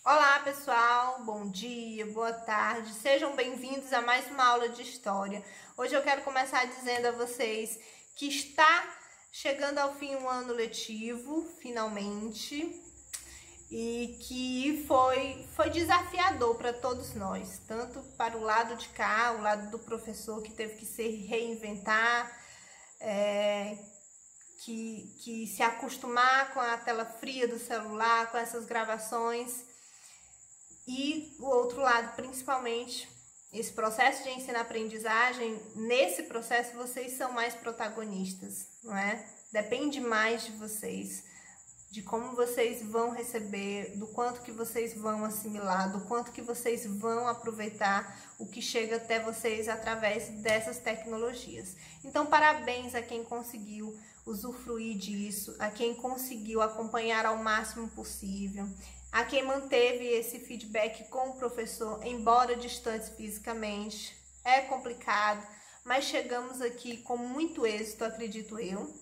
Olá pessoal, bom dia, boa tarde, sejam bem-vindos a mais uma aula de história. Hoje eu quero começar dizendo a vocês que está chegando ao fim um ano letivo, finalmente, e que foi desafiador para todos nós, tanto para o lado de cá, o lado do professor que teve que se reinventar, que se acostumar com a tela fria do celular, com essas gravações. E o outro lado, principalmente, esse processo de ensino-aprendizagem, nesse processo vocês são mais protagonistas, não é? Depende mais de vocês, de como vocês vão receber, do quanto que vocês vão assimilar, do quanto que vocês vão aproveitar o que chega até vocês através dessas tecnologias. Então, parabéns a quem conseguiu usufruir disso, a quem conseguiu acompanhar ao máximo possível, a quem manteve esse feedback com o professor, embora distantes fisicamente. É complicado, mas chegamos aqui com muito êxito, acredito eu.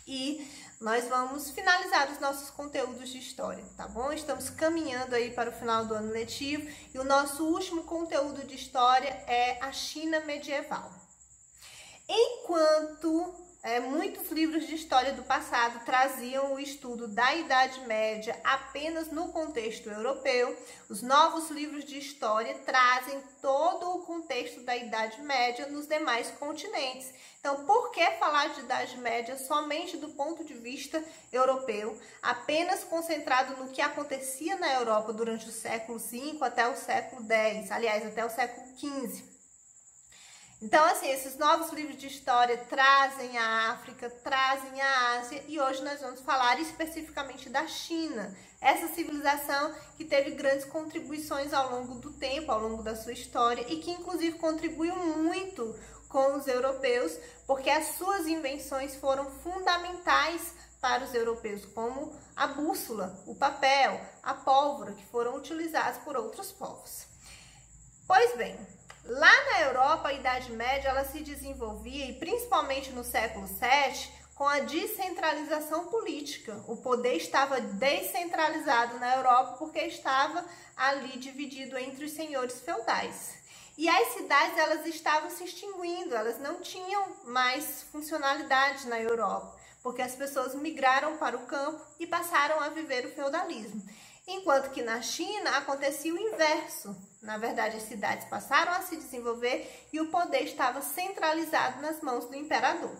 E nós vamos finalizar os nossos conteúdos de história, tá bom? Estamos caminhando aí para o final do ano letivo e o nosso último conteúdo de história é a China medieval. Enquanto muitos livros de história do passado traziam o estudo da Idade Média apenas no contexto europeu, os novos livros de história trazem todo o contexto da Idade Média nos demais continentes. Então, por que falar de Idade Média somente do ponto de vista europeu, apenas concentrado no que acontecia na Europa durante o século V até o século X, aliás, até o século XV? Então, assim, esses novos livros de história trazem a África, trazem a Ásia, e hoje nós vamos falar especificamente da China, essa civilização que teve grandes contribuições ao longo do tempo, ao longo da sua história, e que inclusive contribuiu muito com os europeus, porque as suas invenções foram fundamentais para os europeus, como a bússola, o papel, a pólvora, que foram utilizados por outros povos. Pois bem, lá na Europa, a Idade Média ela se desenvolvia, e principalmente no século VII, com a descentralização política. O poder estava descentralizado na Europa porque estava ali dividido entre os senhores feudais. E as cidades elas estavam se extinguindo, elas não tinham mais funcionalidade na Europa, porque as pessoas migraram para o campo e passaram a viver o feudalismo. Enquanto que na China acontecia o inverso. Na verdade, as cidades passaram a se desenvolver e o poder estava centralizado nas mãos do imperador.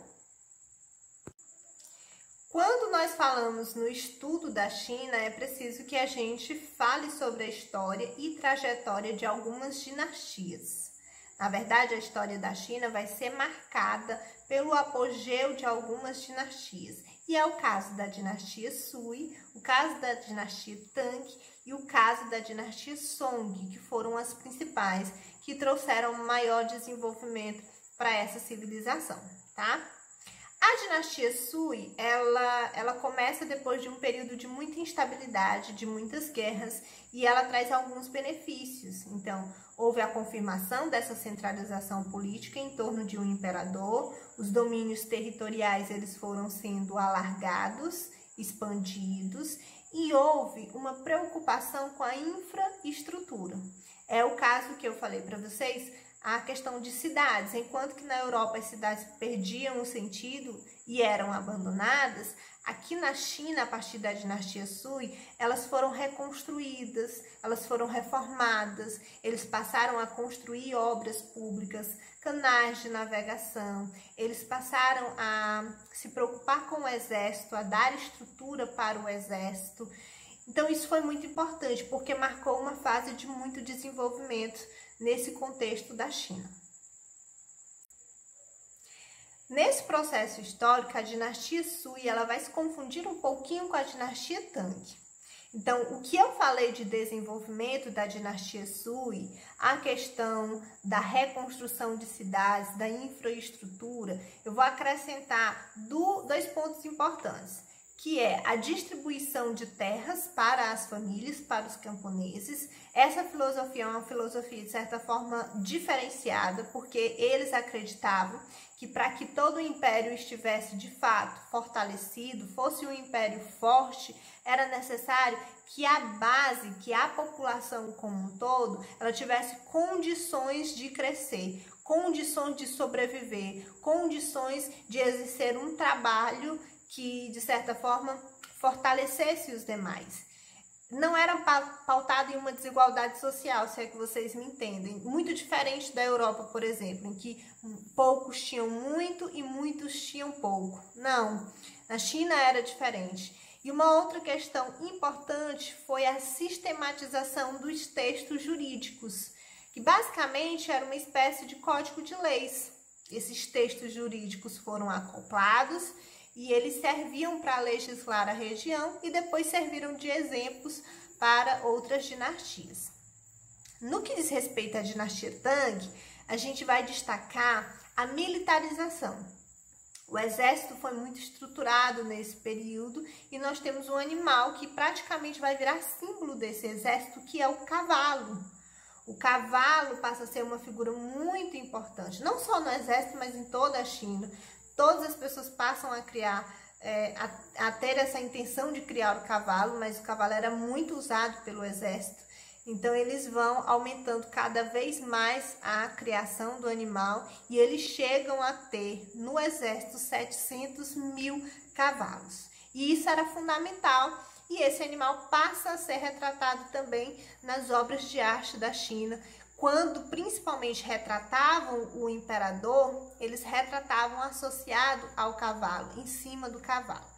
Quando nós falamos no estudo da China, é preciso que a gente fale sobre a história e trajetória de algumas dinastias. Na verdade, a história da China vai ser marcada pelo apogeu de algumas dinastias. E é o caso da dinastia Sui, o caso da dinastia Tang e o caso da dinastia Song, que foram as principais, que trouxeram maior desenvolvimento para essa civilização, tá? A dinastia Sui, ela começa depois de um período de muita instabilidade, de muitas guerras, e ela traz alguns benefícios. Então, houve a confirmação dessa centralização política em torno de um imperador, os domínios territoriais eles foram sendo alargados, expandidos, e houve uma preocupação com a infraestrutura. É o caso que eu falei para vocês, a questão de cidades. Enquanto que na Europa as cidades perdiam o sentido e eram abandonadas, aqui na China, a partir da dinastia Sui, elas foram reconstruídas, elas foram reformadas, eles passaram a construir obras públicas, canais de navegação, eles passaram a se preocupar com o exército, a dar estrutura para o exército. Então isso foi muito importante, porque marcou uma fase de muito desenvolvimento nesse contexto da China. Nesse processo histórico, a dinastia Sui ela vai se confundir um pouquinho com a dinastia Tang. Então, o que eu falei de desenvolvimento da dinastia Sui, a questão da reconstrução de cidades, da infraestrutura, eu vou acrescentar dois pontos importantes, que é a distribuição de terras para as famílias, para os camponeses. Essa filosofia é uma filosofia, de certa forma, diferenciada, porque eles acreditavam que para que todo o império estivesse, de fato, fortalecido, fosse um império forte, era necessário que a base, que a população como um todo, ela tivesse condições de crescer, condições de sobreviver, condições de exercer um trabalho que, de certa forma, fortalecesse os demais. Não era pautado em uma desigualdade social, se é que vocês me entendem. Muito diferente da Europa, por exemplo, em que poucos tinham muito e muitos tinham pouco. Não, na China era diferente. E uma outra questão importante foi a sistematização dos textos jurídicos, que basicamente era uma espécie de código de leis. Esses textos jurídicos foram acoplados e eles serviam para legislar a região e depois serviram de exemplos para outras dinastias. No que diz respeito à dinastia Tang, a gente vai destacar a militarização. O exército foi muito estruturado nesse período e nós temos um animal que praticamente vai virar símbolo desse exército, que é o cavalo. O cavalo passa a ser uma figura muito importante, não só no exército, mas em toda a China. Todas as pessoas passam a criar, a ter essa intenção de criar o cavalo, mas o cavalo era muito usado pelo exército. Então, eles vão aumentando cada vez mais a criação do animal e eles chegam a ter no exército 700 mil cavalos. E isso era fundamental e esse animal passa a ser retratado também nas obras de arte da China. Quando principalmente retratavam o imperador, eles retratavam associado ao cavalo, em cima do cavalo.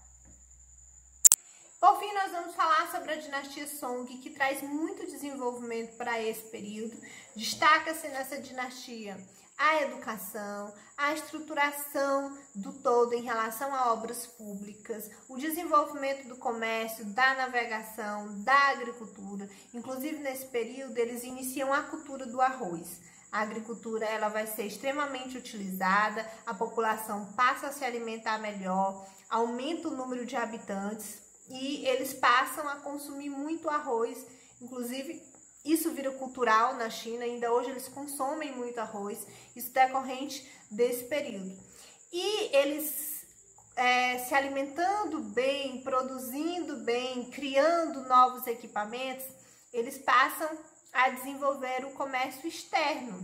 Por fim, nós vamos falar sobre a dinastia Song, que traz muito desenvolvimento para esse período. Destaca-se nessa dinastia a educação, a estruturação do todo em relação a obras públicas, o desenvolvimento do comércio, da navegação, da agricultura. Inclusive, nesse período, eles iniciam a cultura do arroz. A agricultura ela vai ser extremamente utilizada, a população passa a se alimentar melhor, aumenta o número de habitantes e eles passam a consumir muito arroz. Inclusive, isso vira cultural na China, ainda hoje eles consomem muito arroz, isso decorrente desse período. E eles se alimentando bem, produzindo bem, criando novos equipamentos, eles passam a desenvolver o comércio externo,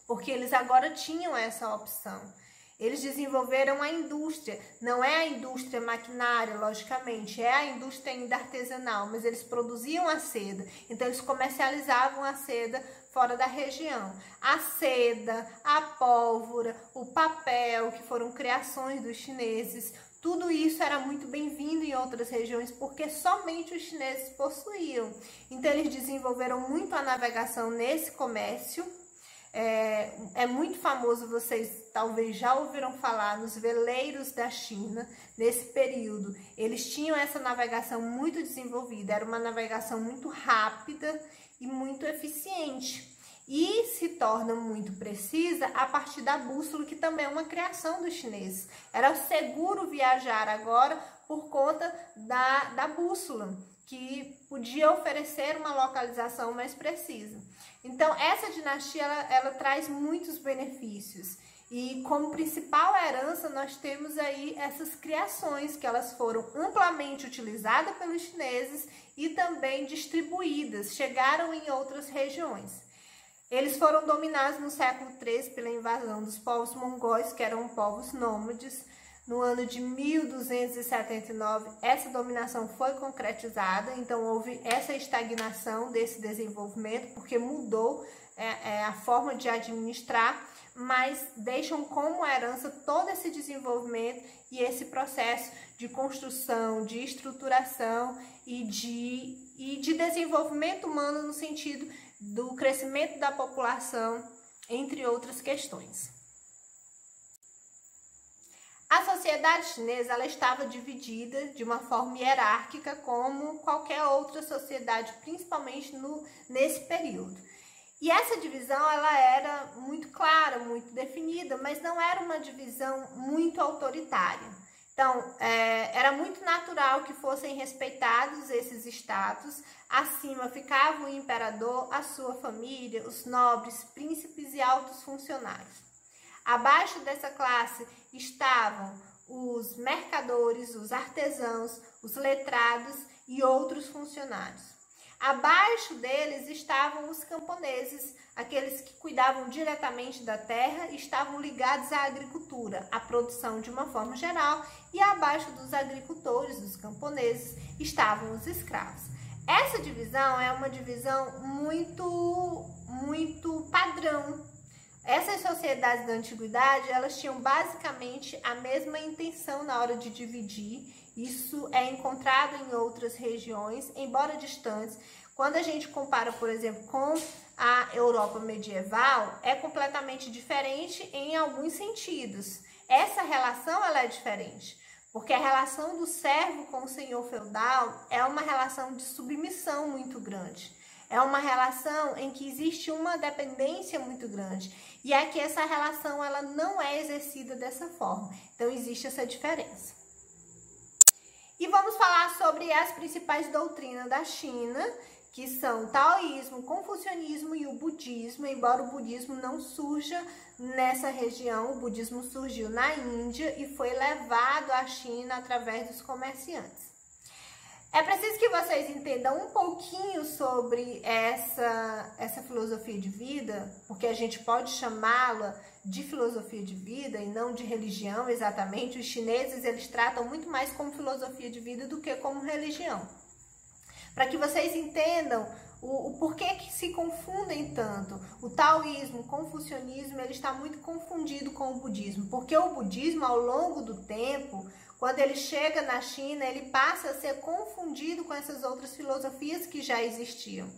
porque eles agora tinham essa opção. Eles desenvolveram a indústria, não é a indústria maquinária, logicamente, é a indústria ainda artesanal, mas eles produziam a seda, então eles comercializavam a seda fora da região. A seda, a pólvora, o papel, que foram criações dos chineses, tudo isso era muito bem-vindo em outras regiões, porque somente os chineses possuíam. Então eles desenvolveram muito a navegação nesse comércio. É muito famoso, vocês talvez já ouviram falar nos veleiros da China. Nesse período eles tinham essa navegação muito desenvolvida, era uma navegação muito rápida e muito eficiente e se torna muito precisa a partir da bússola, que também é uma criação dos chineses. Era seguro viajar agora por conta da bússola, que podia oferecer uma localização mais precisa. Então, essa dinastia, ela traz muitos benefícios. E como principal herança, nós temos aí essas criações, que elas foram amplamente utilizadas pelos chineses e também distribuídas, chegaram em outras regiões. Eles foram dominados no século III pela invasão dos povos mongóis, que eram povos nômades. No ano de 1279, essa dominação foi concretizada, então houve essa estagnação desse desenvolvimento, porque mudou a forma de administrar, mas deixam como herança todo esse desenvolvimento e esse processo de construção, de estruturação e de desenvolvimento humano no sentido do crescimento da população, entre outras questões. A sociedade chinesa ela estava dividida de uma forma hierárquica como qualquer outra sociedade, principalmente nesse período. E essa divisão ela era muito clara, muito definida, mas não era uma divisão muito autoritária. Então, era muito natural que fossem respeitados esses status. Acima ficava o imperador, a sua família, os nobres, príncipes e altos funcionários. Abaixo dessa classe estavam os mercadores, os artesãos, os letrados e outros funcionários. Abaixo deles estavam os camponeses, aqueles que cuidavam diretamente da terra e estavam ligados à agricultura, à produção de uma forma geral, e abaixo dos agricultores, dos camponeses, estavam os escravos. Essa divisão é uma divisão muito padrão. Essas sociedades da antiguidade, elas tinham basicamente a mesma intenção na hora de dividir. Isso é encontrado em outras regiões, embora distantes. Quando a gente compara, por exemplo, com a Europa medieval, é completamente diferente em alguns sentidos. Essa relação ela é diferente, porque a relação do servo com o senhor feudal é uma relação de submissão muito grande. É uma relação em que existe uma dependência muito grande. E aqui essa relação ela não é exercida dessa forma. Então existe essa diferença. E vamos falar sobre as principais doutrinas da China, que são o taoísmo, o confucionismo e o budismo. Embora o budismo não surja nessa região, o budismo surgiu na Índia e foi levado à China através dos comerciantes. É preciso que vocês entendam um pouquinho sobre essa filosofia de vida, porque a gente pode chamá-la de filosofia de vida e não de religião exatamente. Os chineses, eles tratam muito mais como filosofia de vida do que como religião. Para que vocês entendam o porquê que se confundem tanto. O taoísmo, o confucionismo, ele está muito confundido com o budismo, porque o budismo, ao longo do tempo, quando ele chega na China, ele passa a ser confundido com essas outras filosofias que já existiam.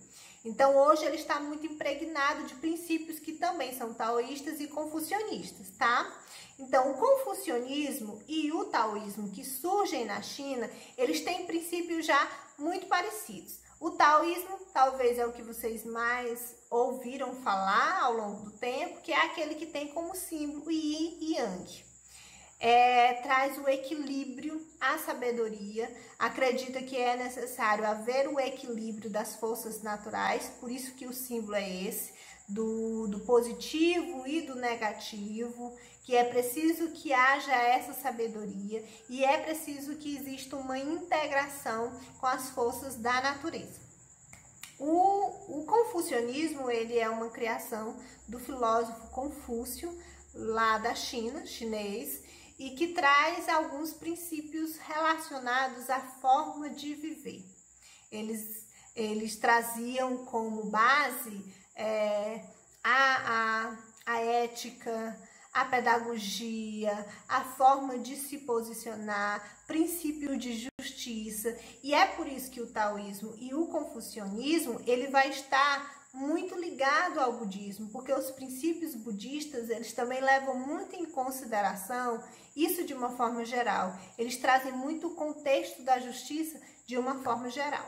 Então, hoje ele está muito impregnado de princípios que também são taoístas e confucionistas, tá? Então, o confucionismo e o taoísmo que surgem na China, eles têm princípios já muito parecidos. O taoísmo talvez é o que vocês mais ouviram falar ao longo do tempo, que é aquele que tem como símbolo Yin e Yang. Traz o equilíbrio, a sabedoria, acredita que é necessário haver o equilíbrio das forças naturais, por isso que o símbolo é esse, do positivo e do negativo, que é preciso que haja essa sabedoria e é preciso que exista uma integração com as forças da natureza. O confucionismo, ele é uma criação do filósofo Confúcio, lá da China, chinês, e que traz alguns princípios relacionados à forma de viver. Eles traziam como base a ética, a pedagogia, a forma de se posicionar, princípio de justiça, e é por isso que o taoísmo e o confucionismo, ele vai estar muito ligado ao budismo, porque os princípios budistas, eles também levam muito em consideração isso de uma forma geral. Eles trazem muito o contexto da justiça de uma forma geral.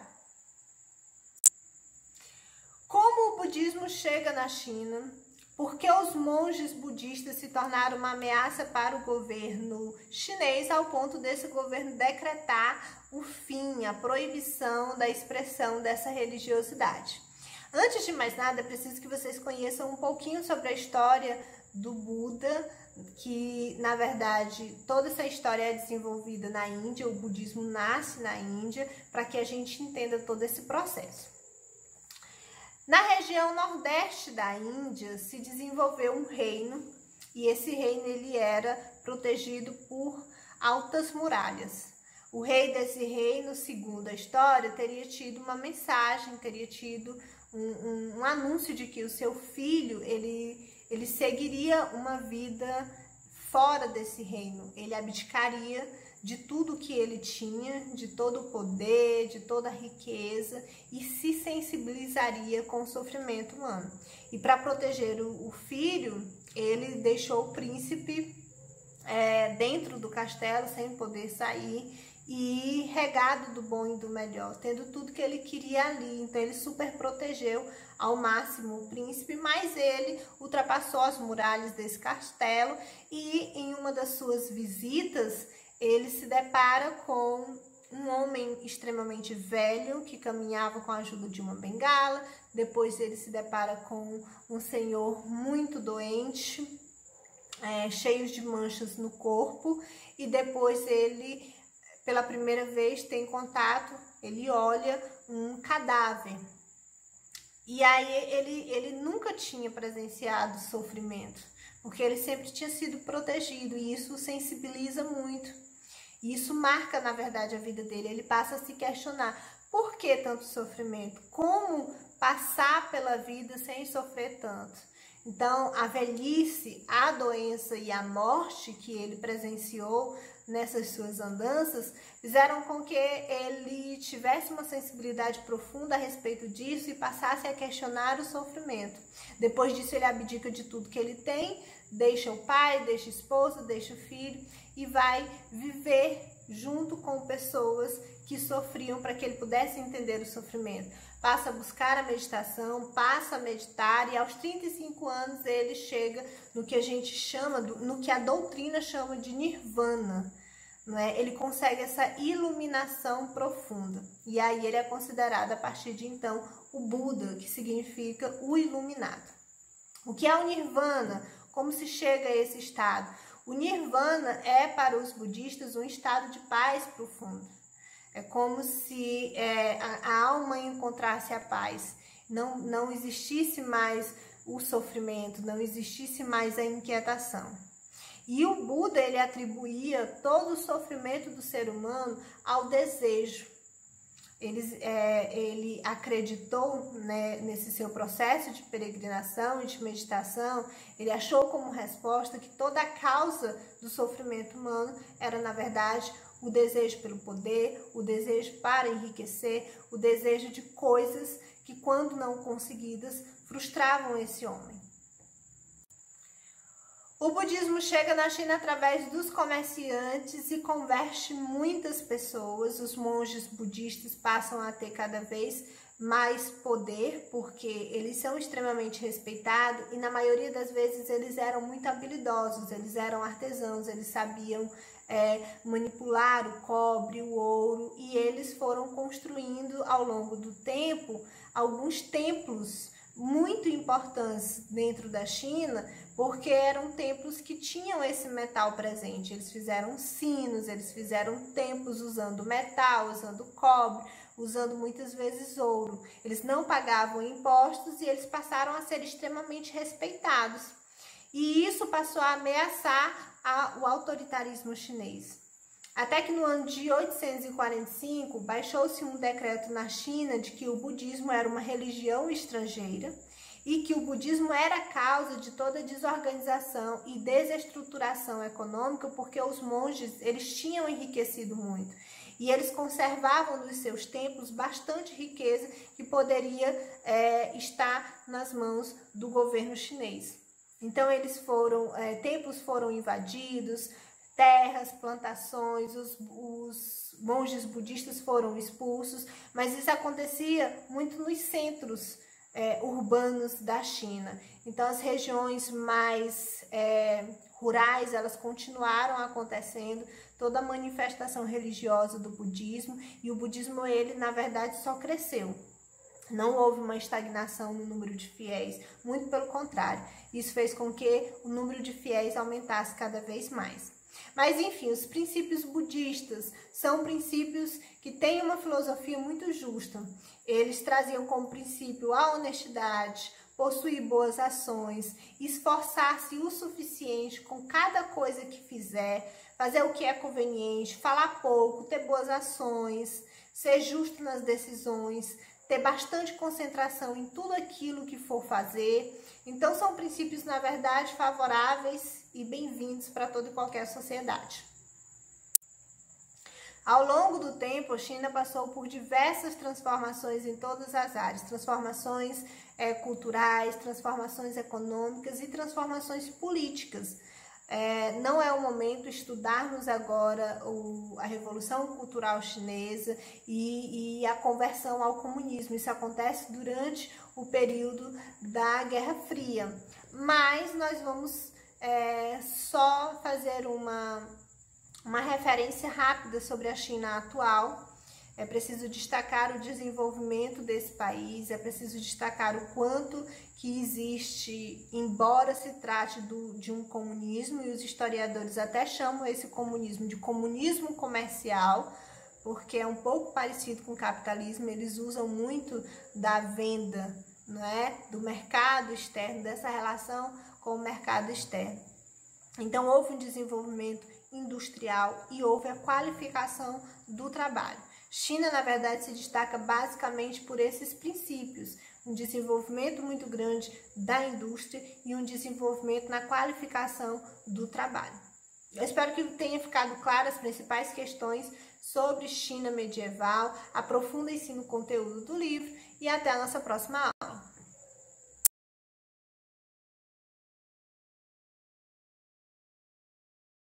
Como o budismo chega na China? Porque os monges budistas se tornaram uma ameaça para o governo chinês, ao ponto desse governo decretar o fim, a proibição da expressão dessa religiosidade. Antes de mais nada, é preciso que vocês conheçam um pouquinho sobre a história do Buda, que, na verdade, toda essa história é desenvolvida na Índia, o budismo nasce na Índia, para que a gente entenda todo esse processo. Na região nordeste da Índia se desenvolveu um reino, e esse reino ele era protegido por altas muralhas. O rei desse reino, segundo a história, teria tido uma mensagem, teria tido um anúncio de que o seu filho ele seguiria uma vida fora desse reino. Ele abdicaria de tudo que ele tinha, de todo o poder, de toda a riqueza, e se sensibilizaria com o sofrimento humano. E para proteger o filho, ele deixou o príncipe dentro do castelo, sem poder sair, e regado do bom e do melhor, tendo tudo que ele queria ali. Então ele super protegeu ao máximo o príncipe, mas ele ultrapassou as muralhas desse castelo e em uma das suas visitas ele se depara com um homem extremamente velho que caminhava com a ajuda de uma bengala. Depois ele se depara com um senhor muito doente, cheio de manchas no corpo, e depois ele, pela primeira vez, tem contato, ele olha um cadáver. E aí ele nunca tinha presenciado sofrimento, porque ele sempre tinha sido protegido, e isso o sensibiliza muito. E isso marca, na verdade, a vida dele. Ele passa a se questionar: por que tanto sofrimento? Como passar pela vida sem sofrer tanto? Então, a velhice, a doença e a morte que ele presenciou nessas suas andanças fizeram com que ele tivesse uma sensibilidade profunda a respeito disso e passasse a questionar o sofrimento. Depois disso, ele abdica de tudo que ele tem, deixa o pai, deixa a esposa, deixa o filho e vai viver junto com pessoas que sofriam, para que ele pudesse entender o sofrimento. Passa a buscar a meditação, passa a meditar, e aos 35 anos ele chega no que a gente chama, no que a doutrina chama de nirvana, não é? Ele consegue essa iluminação profunda, e aí ele é considerado a partir de então o Buda, que significa o iluminado. O que é o nirvana? Como se chega a esse estado? O nirvana é, para os budistas, um estado de paz profunda. É como se a alma encontrasse a paz. Não existisse mais o sofrimento, não existisse mais a inquietação. E o Buda, ele atribuía todo o sofrimento do ser humano ao desejo. Ele acreditou, né, nesse seu processo de peregrinação e de meditação. Ele achou como resposta que toda a causa do sofrimento humano era, na verdade, o desejo pelo poder, o desejo para enriquecer, o desejo de coisas que, quando não conseguidas, frustravam esse homem. O budismo chega na China através dos comerciantes e converte muitas pessoas. Os monges budistas passam a ter cada vez mais poder, porque eles são extremamente respeitados, e na maioria das vezes eles eram muito habilidosos, eles eram artesãos, eles sabiam manipular o cobre, o ouro, e eles foram construindo ao longo do tempo alguns templos muito importantes dentro da China, porque eram templos que tinham esse metal presente. Eles fizeram sinos, eles fizeram templos usando metal, usando cobre, usando muitas vezes ouro. Eles não pagavam impostos e eles passaram a ser extremamente respeitados. E isso passou a ameaçar o autoritarismo chinês. Até que no ano de 845, baixou-se um decreto na China de que o budismo era uma religião estrangeira e que o budismo era a causa de toda a desorganização e desestruturação econômica, porque os monges, eles tinham enriquecido muito. E eles conservavam nos seus templos bastante riqueza que poderia estar nas mãos do governo chinês. Então templos foram invadidos, terras, plantações, os monges budistas foram expulsos, mas isso acontecia muito nos centros urbanos da China. Então as regiões mais rurais, elas continuaram acontecendo, toda a manifestação religiosa do budismo, e o budismo, ele na verdade só cresceu. Não houve uma estagnação no número de fiéis, muito pelo contrário, isso fez com que o número de fiéis aumentasse cada vez mais. Mas enfim, os princípios budistas são princípios que têm uma filosofia muito justa. Eles traziam como princípio a honestidade, possuir boas ações, esforçar-se o suficiente com cada coisa que fizer, fazer o que é conveniente, falar pouco, ter boas ações, ser justo nas decisões, ter bastante concentração em tudo aquilo que for fazer. Então são princípios, na verdade, favoráveis e bem-vindos para toda e qualquer sociedade. Ao longo do tempo, a China passou por diversas transformações em todas as áreas, transformações culturais, transformações econômicas e transformações políticas. Não é o momento de estudarmos agora a Revolução Cultural Chinesa e a conversão ao comunismo. Isso acontece durante o período da Guerra Fria. Mas nós vamos só fazer uma uma referência rápida sobre a China atual. É preciso destacar o desenvolvimento desse país, é preciso destacar o quanto que existe, embora se trate de um comunismo, e os historiadores até chamam esse comunismo de comunismo comercial, porque é um pouco parecido com o capitalismo, eles usam muito da venda, não é? Do mercado externo, dessa relação com o mercado externo. Então, houve um desenvolvimento industrial e houve a qualificação do trabalho. China, na verdade, se destaca basicamente por esses princípios, um desenvolvimento muito grande da indústria e um desenvolvimento na qualificação do trabalho. Eu espero que tenha ficado claro as principais questões sobre China medieval. Aprofundem-se no conteúdo do livro e até a nossa próxima aula.